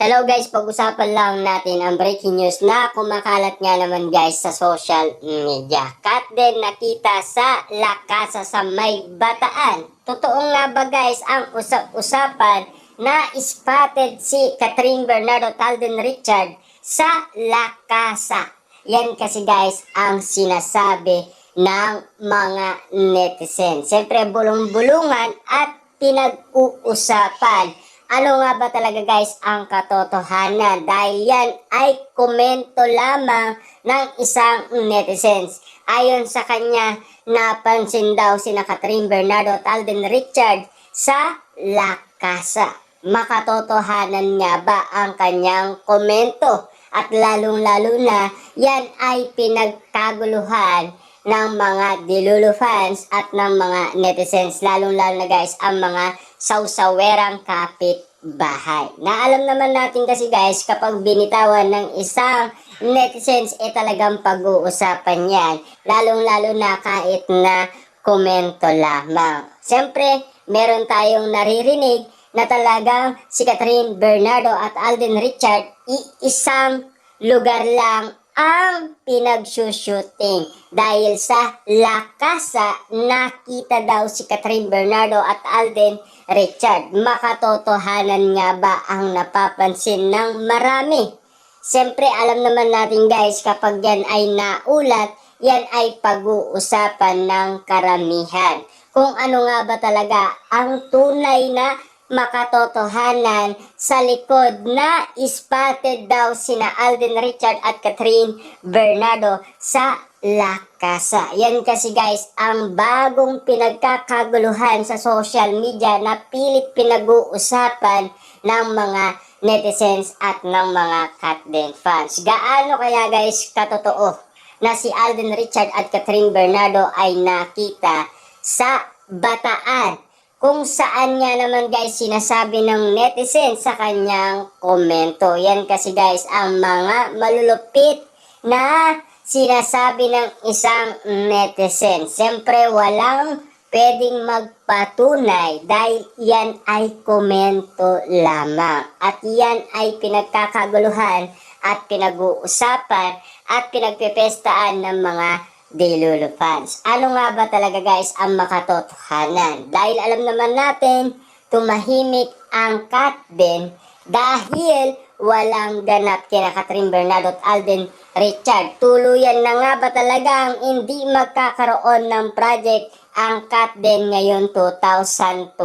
Hello guys, pag-usapan lang natin ang breaking news na kumakalat nga naman guys sa social media. Kat din nakita sa La Casa sa May Bataan. Totoo nga ba guys ang usap-usapan na spotted si Catherine Bernardo at Alden Richard sa La Casa? Yan kasi guys ang sinasabi ng mga netizens. Siyempre bulong-bulungan at pinag-uusapan. Ano nga ba talaga guys ang katotohanan? Dahil yan ay komento lamang ng isang netizens. Ayon sa kanya, napansin daw sina Catherine Bernardo at Alden Richard sa La Casa. Makatotohanan nga ba ang kanyang komento? At lalong-lalo na, yan ay pinagkaguluhan ng mga Delulu fans at ng mga netizens, lalong-lalo na guys ang mga sausawerang kapitbahay. Na alam naman natin kasi guys, kapag binitawan ng isang netizens, talagang pag-uusapan yan. Lalong-lalo na kahit na komento lamang. Siyempre, meron tayong naririnig na talagang si Catherine Bernardo at Alden Richard, isang lugar lang ang pinagsushooting. Dahil sa La Casa, nakita daw si Catherine Bernardo at Alden Richard. Makatotohanan nga ba ang napapansin ng marami? Siyempre, alam naman natin guys, kapag yan ay naulat, yan ay pag-uusapan ng karamihan. Kung ano nga ba talaga ang tunay na makatotohanan sa likod na spotted daw sina Alden Richard at Catherine Bernardo sa La Casa. Yan kasi guys ang bagong pinagkakaguluhan sa social media na pilit pinag-uusapan ng mga netizens at ng mga Katden fans. Gaano kaya guys katotoo na si Alden Richard at Catherine Bernardo ay nakita sa Bataan? Kung saan nga naman guys sinasabi ng netizen sa kanyang komento. Yan kasi guys ang mga malulupit na sinasabi ng isang netizen. Siyempre walang pwedeng magpatunay dahil yan ay komento lamang. At yan ay pinagkakaguluhan at pinag-uusapan at pinagpipestaan ng mga Delulu fans. Ano nga ba talaga guys ang makatotohanan? Dahil alam naman natin, tumahimik ang Katden dahil walang ganap kina Catherine Bernardo at Alden Richard. Tuluyan na nga ba talagang hindi magkakaroon ng project ang Katden ngayon 2025?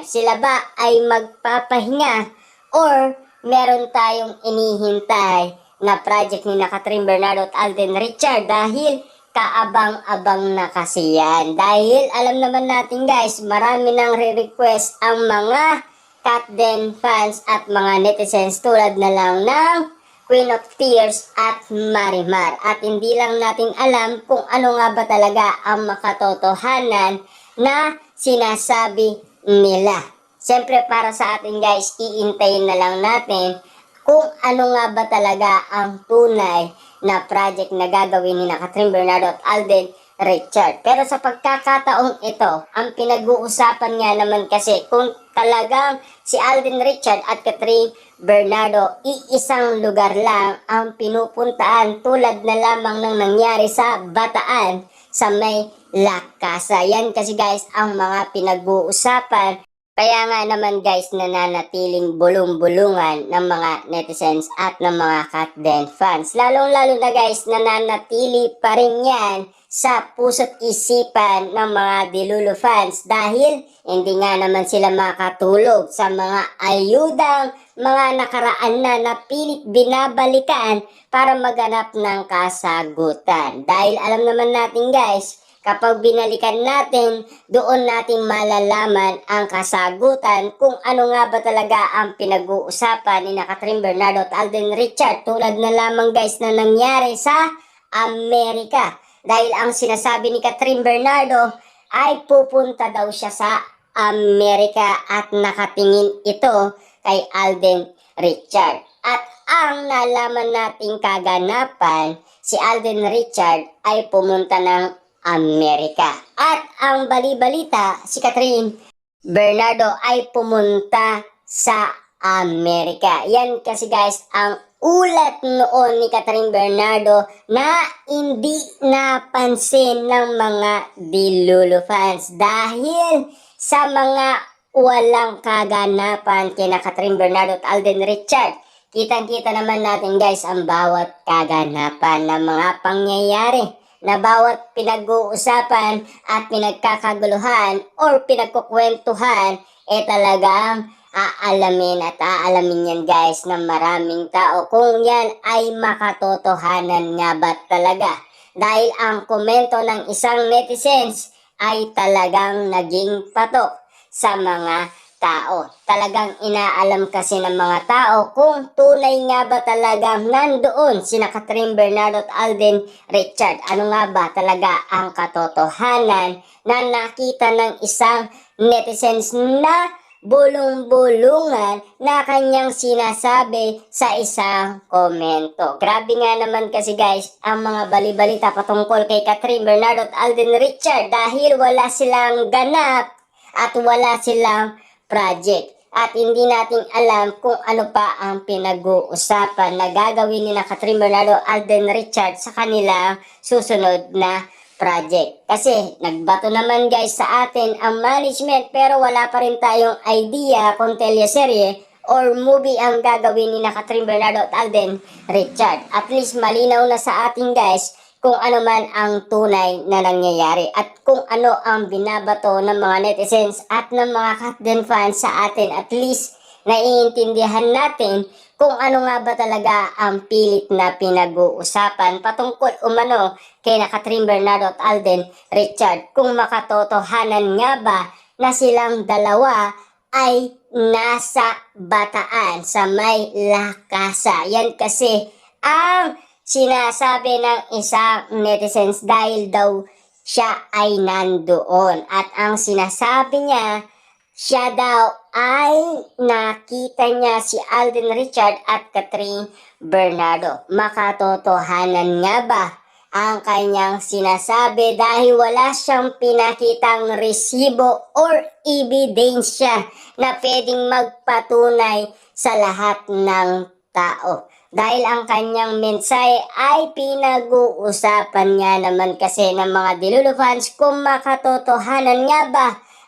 Sila ba ay magpapahinga or meron tayong inihintay na project ni Catherine Bernardo at Alden Richard dahil kaabang-abang na kasi yan. Dahil alam naman natin guys, marami nang re-request ang mga Katden fans at mga netizens tulad na lang ng Queen of Tears at Marimar. At hindi lang natin alam kung ano nga ba talaga ang makatotohanan na sinasabi nila. Siyempre para sa atin guys, iintayin na lang natin kung ano nga ba talaga ang tunay na project na gagawin ni Catherine Bernardo at Alden Richard. Pero sa pagkakataong ito, ang pinag-uusapan nga naman kasi kung talagang si Alden Richard at Catherine Bernardo iisang lugar lang ang pinupuntaan tulad na lamang ng nangyari sa Bataan sa May La Casa. Yan kasi guys ang mga pinag-uusapan. Kaya nga naman guys nananatiling bulong-bulungan ng mga netizens at ng mga Katden fans. Lalong-lalo na guys nananatili pa rin yan sa puso't isipan ng mga Delulu fans dahil hindi nga naman sila makatulog sa mga ayudang mga nakaraan na pilit binabalikan para maganap ng kasagutan. Dahil alam naman natin guys, kapag binalikan natin, doon natin malalaman ang kasagutan kung ano nga ba talaga ang pinag-uusapan ni Catherine Bernardo at Alden Richard tulad na lamang guys na nangyari sa Amerika. Dahil ang sinasabi ni Catherine Bernardo ay pupunta daw siya sa Amerika at nakatingin ito kay Alden Richard. At ang nalaman nating kaganapan, si Alden Richard ay pumunta ng Amerika. At ang bali-balita, si Catherine Bernardo ay pumunta sa Amerika. Yan kasi guys ang ulat noon ni Catherine Bernardo na hindi napansin ng mga Dilulu fans dahil sa mga walang kaganapan kina Catherine Bernardo at Alden Richard. Kitang-kita naman natin guys ang bawat kaganapan ng mga pangyayari na bawat pinag-uusapan at pinagkakaguluhan or pinagkukwentuhan talagang aalamin at aalamin yan guys ng maraming tao kung yan ay makatotohanan nga ba talaga. Dahil ang komento ng isang netizens ay talagang naging patok sa mga tao. Talagang inaalam kasi ng mga tao kung tunay nga ba talagang nandoon sina Catherine Bernardo at Alden Richard. Ano nga ba talaga ang katotohanan na nakita ng isang netizens na bulong-bulungan na kanyang sinasabi sa isang komento. Grabe nga naman kasi guys ang mga balibalita patungkol kay Catherine Bernardo at Alden Richard dahil wala silang ganap at wala silang project. At hindi natin alam kung ano pa ang pinag-uusapan na gagawin ni na Catherine Bernardo at Alden Richard sa kanilang susunod na project. Kasi nagbato naman guys sa atin ang management pero wala pa rin tayong idea kung teleserye or movie ang gagawin ni na Catherine Bernardo at Alden Richard. At least malinaw na sa atin guys kung ano man ang tunay na nangyayari at kung ano ang binabato ng mga netizens at ng mga Katden fans sa atin. At least naiintindihan natin kung ano nga ba talaga ang pilit na pinag-uusapan patungkol umano kay na Catherine Bernardo at Alden Richard. Kung makatotohanan nga ba na silang dalawa ay nasa Bataan sa may Lakasa. Yan kasi ang sinasabi ng isang netizens dahil daw siya ay nandoon. At ang sinasabi niya, siya daw ay nakita niya si Alden Richard at Catherine Bernardo. Makatotohanan nga ba ang kanyang sinasabi dahil wala siyang pinakitang resibo or ebidensya na pwedeng magpatunay sa lahat ng tao. Dahil ang kanyang mensahe ay pinag-uusapan nga naman kasi ng mga Dilulu fans kung makatotohanan nga ba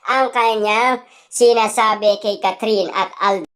ang kanyang sinasabi kay Catherine at Alden.